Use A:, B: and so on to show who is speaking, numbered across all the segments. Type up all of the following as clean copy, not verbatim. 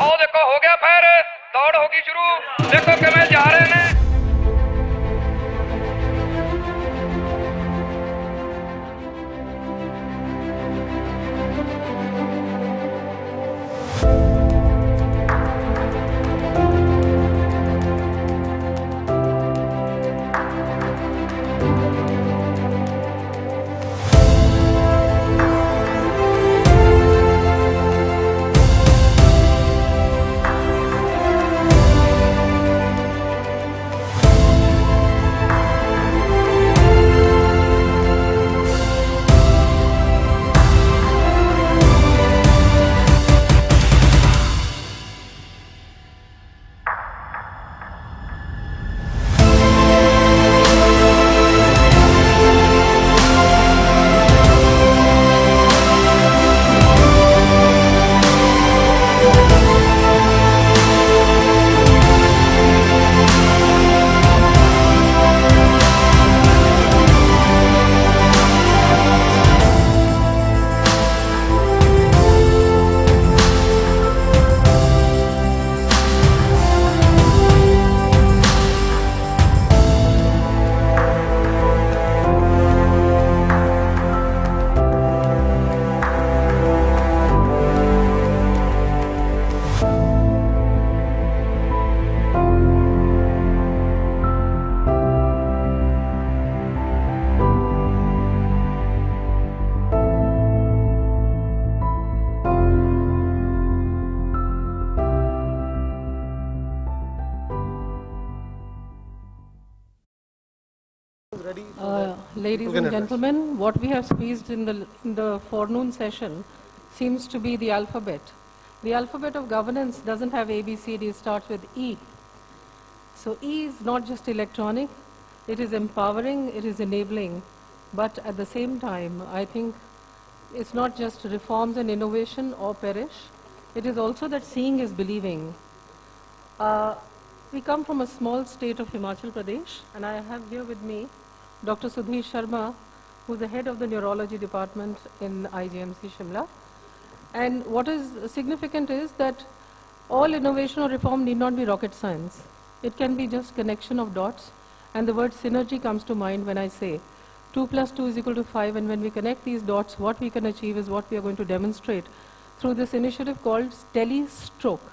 A: आओ देखो हो गया फिर दौड़ होगी शुरू देखो किवें जा रहे हैं
B: Ladies and gentlemen, what we have squeezed in the forenoon session seems to be the alphabet. The alphabet of governance doesn't have A, B, C, D, it starts with E. So E is not just electronic, it is empowering, it is enabling, but at the same time, I think it's not just reforms and innovation or perish, it is also that seeing is believing. We come from a small state of Himachal Pradesh, and I have here with me Dr. Sudhir Sharma, who is the head of the neurology department in IGMC Shimla. And what is significant is that all innovation or reform need not be rocket science. It can be just connection of dots, and the word synergy comes to mind when I say 2 plus 2 is equal to 5, and when we connect these dots, what we can achieve is what we are going to demonstrate through this initiative called Telestroke.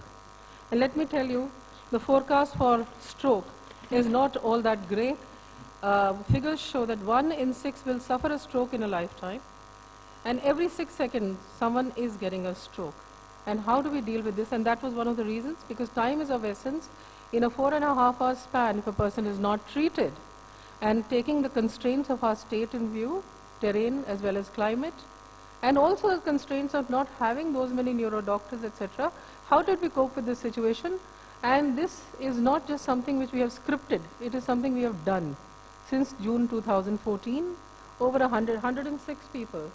B: And let me tell you, the forecast for stroke is not all that great. Figures show that 1 in 6 will suffer a stroke in a lifetime, and every 6 seconds someone is getting a stroke. And how do we deal with this? And that was one of the reasons, because time is of essence. In a 4.5 hour span, if a person is not treated, and taking the constraints of our state in view, terrain as well as climate, and also the constraints of not having those many neuro doctors, etc., how did we cope with this situation? And this is not just something which we have scripted, it is something we have done. Since June 2014, over 106 people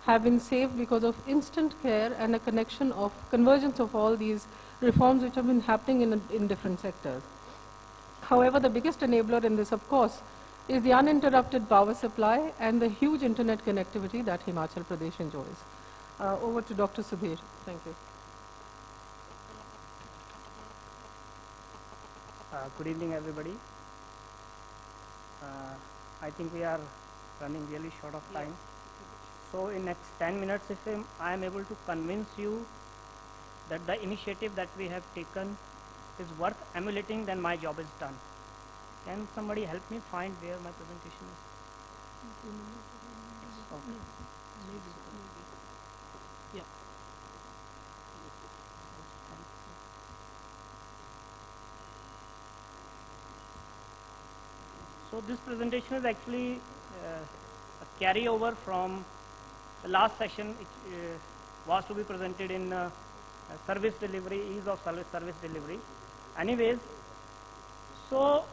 B: have been saved because of instant care and a convergence of all these reforms which have been happening in different sectors. However, the biggest enabler in this, of course, is the uninterrupted power supply and the huge internet connectivity that Himachal Pradesh enjoys. Over to Dr. Sudhir. Thank you.
C: Good evening, everybody. I think we are running really short of time. So in next 10 minutes, if I am able to convince you that the initiative that we have taken is worth emulating, then my job is done. Can somebody help me find where my presentation is? Okay.
B: Yeah.
C: So this presentation is actually a carryover from the last session, which was to be presented in service delivery, ease of service delivery. Anyways, so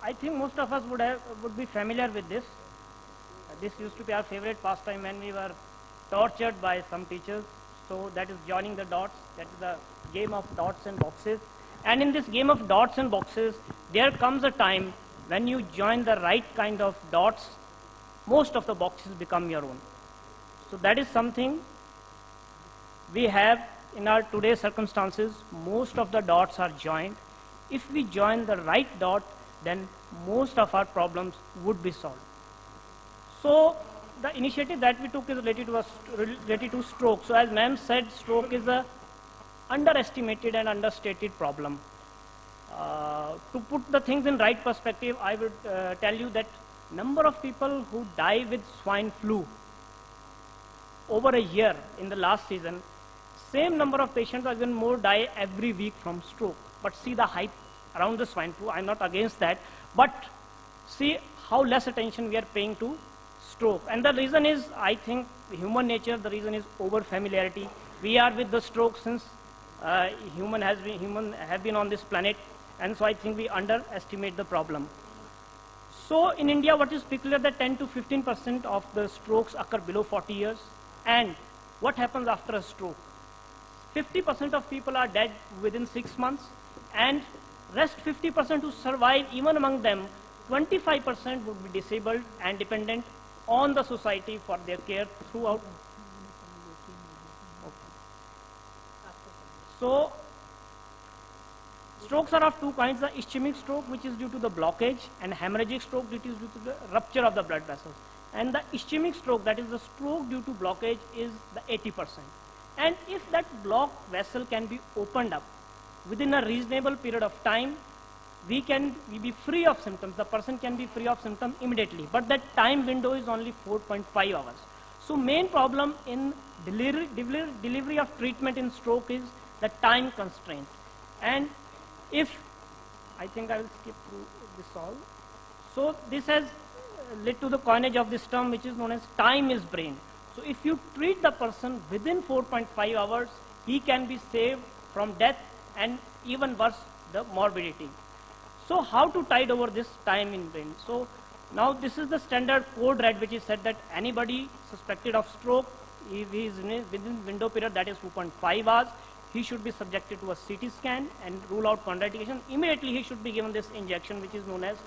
C: I think most of us would be familiar with this. This used to be our favorite pastime when we were tortured by some teachers. So that is joining the dots. That is the game of dots and boxes. And in this game of dots and boxes, there comes a time when you join the right kind of dots, most of the boxes become your own. So that is something we have in our today's circumstances, most of the dots are joined. If we join the right dot, then most of our problems would be solved. So the initiative that we took is related to stroke. So as ma'am said, stroke is a underestimated and understated problem. To put the things in right perspective, I would tell you that number of people who die with swine flu over a year in the last season, same number of patients or even more die every week from stroke. But see the hype around the swine flu. I'm not against that, but see how less attention we are paying to stroke. And the reason is, I think, human nature. The reason is over familiarity. We are with the stroke since human have been on this planet, and so I think we underestimate the problem. So in India, what is peculiar that 10 to 15% of the strokes occur below 40 years. And what happens after a stroke? 50% of people are dead within 6 months, and rest 50% who survive, even among them, 25% would be disabled and dependent on the society for their care throughout. So strokes are of two kinds: the ischemic stroke, which is due to the blockage, and hemorrhagic stroke, which is due to the rupture of the blood vessels. And the ischemic stroke, that is the stroke due to blockage, is the 80%. And if that blocked vessel can be opened up within a reasonable period of time, we be free of symptoms. The person can be free of symptoms immediately. But that time window is only 4.5 hours. So main problem in delivery of treatment in stroke is the time constraint. And if, I think I will skip through this all. So this has led to the coinage of this term, which is known as time is brain. So if you treat the person within 4.5 hours, he can be saved from death and even worse, the morbidity. So how to tide over this time in brain? So now this is the standard code red, which is said that anybody suspected of stroke, if he is within window period, that is 2.5 hours, he should be subjected to a CT scan and rule out contraindication. Immediately he should be given this injection, which is known as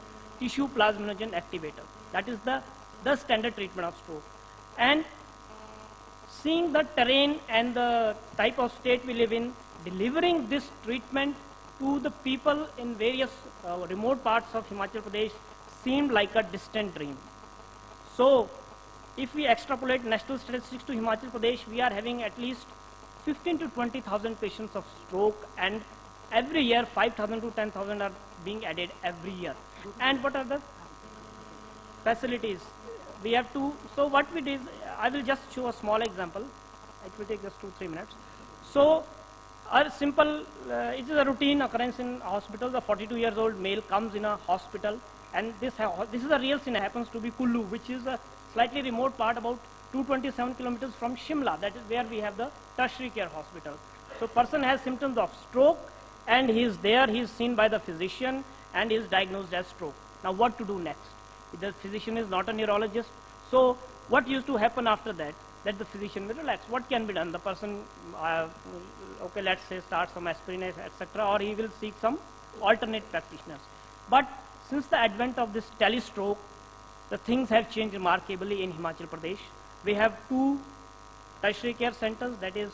C: tissue plasminogen activator. That is the standard treatment of stroke. And seeing the terrain and the type of state we live in, delivering this treatment to the people in various remote parts of Himachal Pradesh seemed like a distant dream. So if we extrapolate national statistics to Himachal Pradesh, we are having at least 15 to 20,000 patients of stroke, and every year 5,000 to 10,000 are being added every year. And what are the facilities? We have to, so what we did, I will just show a small example. It will take just 2-3 minutes. So a simple, it is a routine occurrence in hospitals. A 42 years old male comes in a hospital, and this is a real scene. It happens to be Kullu, which is a slightly remote part, about 227 kilometers from Shimla. That is where we have the tertiary care hospital. So person has symptoms of stroke, and he is there, he is seen by the physician, and he is diagnosed as stroke. Now what to do next? The physician is not a neurologist. So what used to happen after that? That the physician will relax. What can be done? The person, okay, let's say start some aspirin, etc., or he will seek some alternate practitioners. But since the advent of this telestroke, the things have changed remarkably in Himachal Pradesh. We have 2 tertiary care centers, that is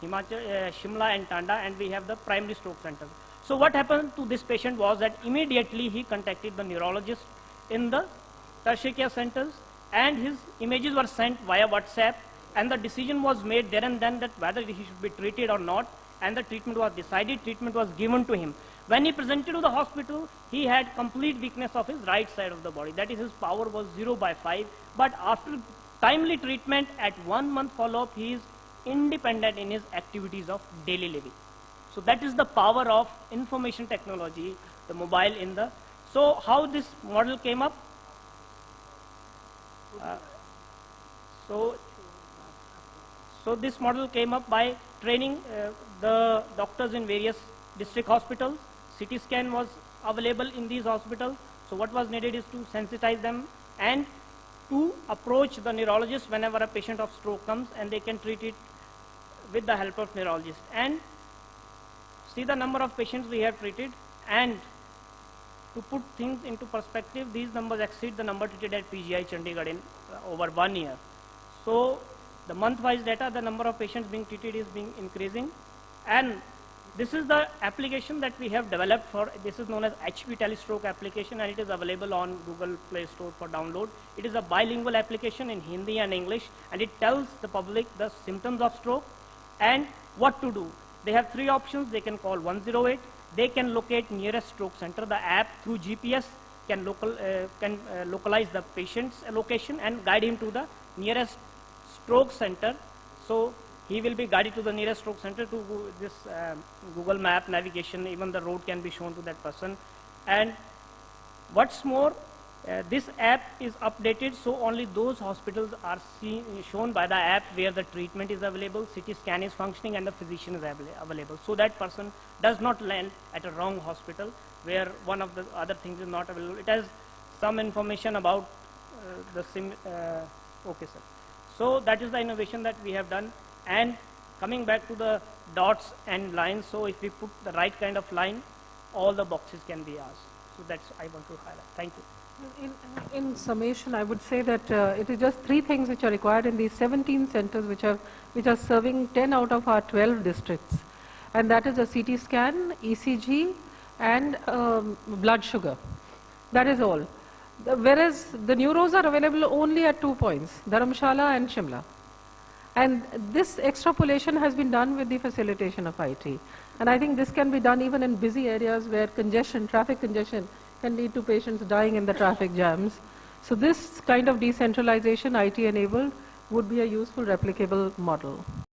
C: Shimla and Tanda, and we have the primary stroke center. So what happened to this patient was that immediately he contacted the neurologist in the tertiary care centers, and his images were sent via WhatsApp, and the decision was made there and then that whether he should be treated or not, and the treatment was decided, treatment was given to him. When he presented to the hospital, he had complete weakness of his right side of the body. That is, his power was 0/5, but after timely treatment at 1 month follow-up, he is independent in his activities of daily living. So that is the power of information technology, the mobile in the. So how this model came up? So this model came up by training the doctors in various district hospitals. CT scan was available in these hospitals. So what was needed is to sensitize them and to approach the neurologist whenever a patient of stroke comes, and they can treat it with the help of neurologist. And see the number of patients we have treated, and to put things into perspective, these numbers exceed the number treated at PGI Chandigarh in over 1 year. So the month-wise data, the number of patients being treated is being increasing, And this is the application that we have developed for, this is known as HP Telestroke application, and it is available on Google Play Store for download. It is a bilingual application in Hindi and English, and it tells the public the symptoms of stroke and what to do. They have three options. They can call 108. They can locate nearest stroke center. The app through GPS can localize the patient's location and guide him to the nearest stroke center. So he will be guided to the nearest stroke center to this Google map navigation. Even the road can be shown to that person. And what's more, this app is updated, so only those hospitals are shown by the app where the treatment is available, CT scan is functioning, and the physician is available. So that person does not land at a wrong hospital where one of the other things is not available. It has some information about okay, sir. So that is the innovation that we have done. And coming back to the dots and lines, so if we put the right kind of line, all the boxes can be asked. So that's I want to highlight. Thank you.
B: In summation, I would say that it is just three things which are required in these 17 centers which are serving 10 out of our 12 districts, and that is a CT scan, ECG, and blood sugar. That is all. Whereas the neuros are available only at 2 points, Dharamshala and Shimla. And this extrapolation has been done with the facilitation of IT. And I think this can be done even in busy areas where congestion, traffic congestion, can lead to patients dying in the traffic jams. So this kind of decentralization, IT enabled, would be a useful replicable model.